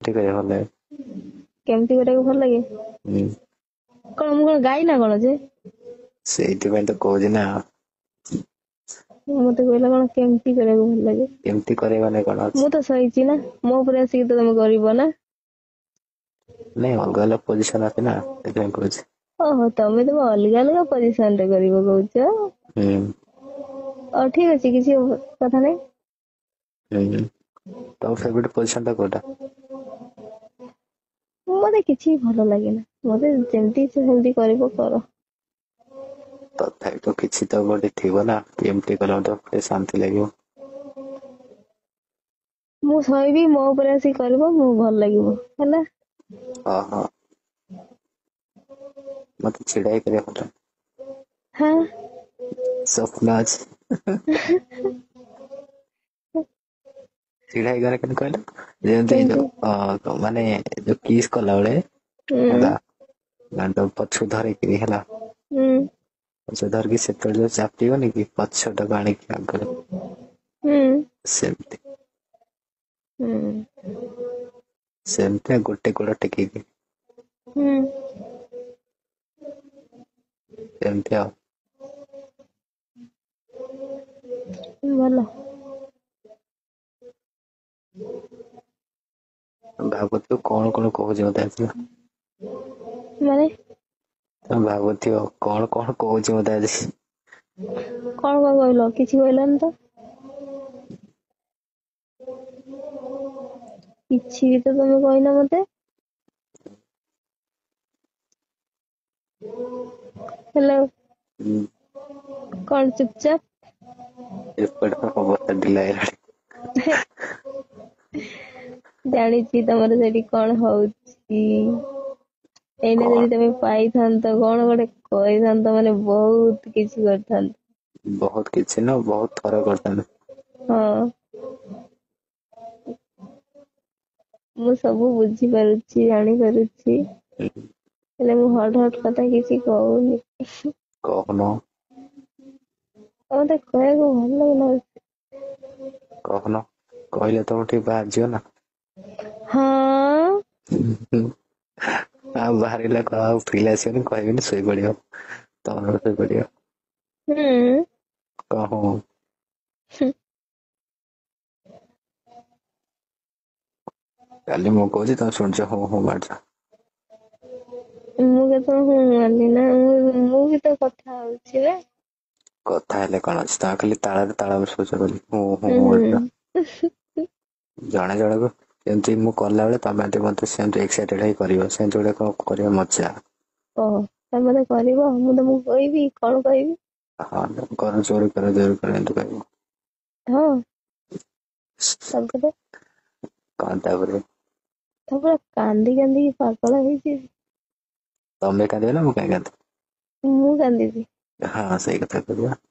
ठीक है भले। କେମିତି କରିବାକୁ ଭଲ ଲାଗେ? କଣ ମୁଁ କଣ ଗାଇ ନା କଣ ଯେ? ସେଇଥିପାଇଁ ତ କହୁଛି ନା। ମତେ କହିଲା କଣ କେମିତି କରିବାକୁ ଭଲ ଲାଗେ? କେମିତି କରିବାନି କଣ ଅଛି? ମୁଁ ତ ସହିଛି ନା, ମୋ ଉପରେ ଆସିକି ତ ତମେ କରିବ ନା। ନାଇଁ ଅଲଗା ଅଲଗା ପୋଜିସନ ଅଛି ନା, ସେଥିପାଇଁ କହୁଛି। ଓହୋ, ତମେ ଅଲଗା ଅଲଗା ପୋଜିସନ ରେ କରିବ କହୁଛ। ଠିକ ଅଛି, କିଛି କଥା ନାହିଁ। ତମ ଫେଭରେଟ ପୋଜିସନ ଟା କୋଉଟା? ମତେ କିଛି ଭଲ ଲାଗେନା, ମତେ ଯେମିତି ଇଚ୍ଛା ସେମିତି କରିବ କର। ତଥାପି ତ କିଛି ତ ଗୋଟେ ଥିବ ନା, ଏମିତି କଲେ ମତେ ଟିକେ ଶାନ୍ତି ଲାଗିବ। ମୁଁ ସହିବି, ମୋ ଉପରେ ଆସିକି କରିବ, ମୁଁ ଭଲ ଲାଗିବ ହେଲା। ଓହୋ, ମତେ ଛିଡା ହେଇ କରିବାକୁ ଭଲ ଲାଗେ। ହଁ। ସ୍ୱପ୍ନ ଅଛି। ଛିଡା ହେଇଗଲେ କେମିତି କହିଲ, ଯେମିତି କେମିତି? ଯୋଉ ମାନେ ଯୋଉ କିସ୍ କଲା ବେଳେ ହୁଁ ହେଲା, ଦାଣ୍ଡ ପଛକୁ ଧରିକିରି ହେଲା, ହୁଁ ପଛ ଧରିକି ସେତେବେଳେ ଯୋଉ ଚାପିବନି କି ପଛଟାକୁ ଆଣିକି ଆଗରେ, ହୁଁ ସେମିତି। ହୁଁ ସେମିତି ଗୋଟେ ଗୋଡ ଟେକିକି। ହୁଁ। ସେମିତି ଆଉ। ଭଲ। ଭାବୁଥିବ କଣ କଣ କହୁଛି ମତେ ଆସିବ। ମାନେ? ତମେ ଭାବୁଥିବ କଣ କଣ କହୁଛି ମତେ ଆଜି। କଣ କଣ କହିଲ, କିଛି କହିଲନି ତ। କିଛି ବି ତ ତମେ କହିନ ମତେ। ହ୍ୟାଲୋ। ହୁଁ। କଣ ଚୁପଚାପ? ଏପଟେ ଅବସ୍ଥା ଢିଲା ହେଇଗଲାଣି। ଜାଣିଛି ତମର ସେଠି କଣ ହଉଛି। ଏଇନା କଣ ଯଦି ତମେ ପାଇଥାନ୍ତ, କଣ ଗୋଟେ କହିଥାନ୍ତ, ମାନେ ବହୁତ କିଛି କରିଥାନ୍ତ। ବହୁତ କିଛି ନୁହଁ, ବହୁତ ଥର କରିଥାନ୍ତି। ହଁ। ମୁଁ ସବୁ ବୁଝିପାରୁଛି, ଜାଣିପାରୁଛି। ହେଲେ ମୁଁ ହଟ୍ ହଟ୍ କଥା କିଛି କହୁନି। କହୁନ। ମତେ କହିବାକୁ ଭଲ ଲାଗୁନି। କହୁନ, କହିଲେ ତମକୁ ଟିକେ ବାଧିବ ନା। ହଁ। ଆଉ ବାହାରିଲେ ଆଉ ଫିଲ୍ ଆସିବନି, କହିବିନି ଶୋଇପଡିବ। ତମର ଶୋଇପଡିବ। ହୁଁ। କହ। କାଲି ମୁଁ କହୁଛି ତମେ ଶୁଣୁଛ, ହଁ ହଁ ମାରୁଛ। ମୁଁ କେତେବେଳେ ହୁଁ ମାରିଲି ନା, ମୁଁ ବି ତ କଥା ହଉଛି ବା। କଥା ହେଲେ କଣ ଅଛି, ତମେ ଖାଲି ତାଳରେ ତାଳ ମିଶଉଛ ଖାଲି, ହୁଁ ହୁଁ ମାରୁଛ। ହୁଁ। ଜଣେ ଜଣଙ୍କୁ ଯେମିତି ମୁଁ କଲା ବେଳେ ତମେ ମତେ ସେମିତି ଏକ୍ସାଇଟେଡ ହେଇ କରିବ, ସେମିତି ଗୋଟେ କଣ କରିବା ମଜା। ଓହୋ, ତମେ ମତେ କରିବ, ମୁଁ ତମକୁ କହିବି କଣ କହିବି? ହଁ କର, ଜୋରେ କର, ଜୋରେ କର ଏମିତି କହିବ। ହଁ, ତାପରେ କଣ ତାପରେ? ତାପରେ କାନ୍ଦି କାନ୍ଦିକି ପାଗଳ ହେଇଯିବି। ତମେ କାନ୍ଦିବ ନା ମୁଁ କାଇଁ କାନ୍ଦିବି? ମୁଁ କାନ୍ଦିବି। ହଁ ସେଇ କଥା କରିବା।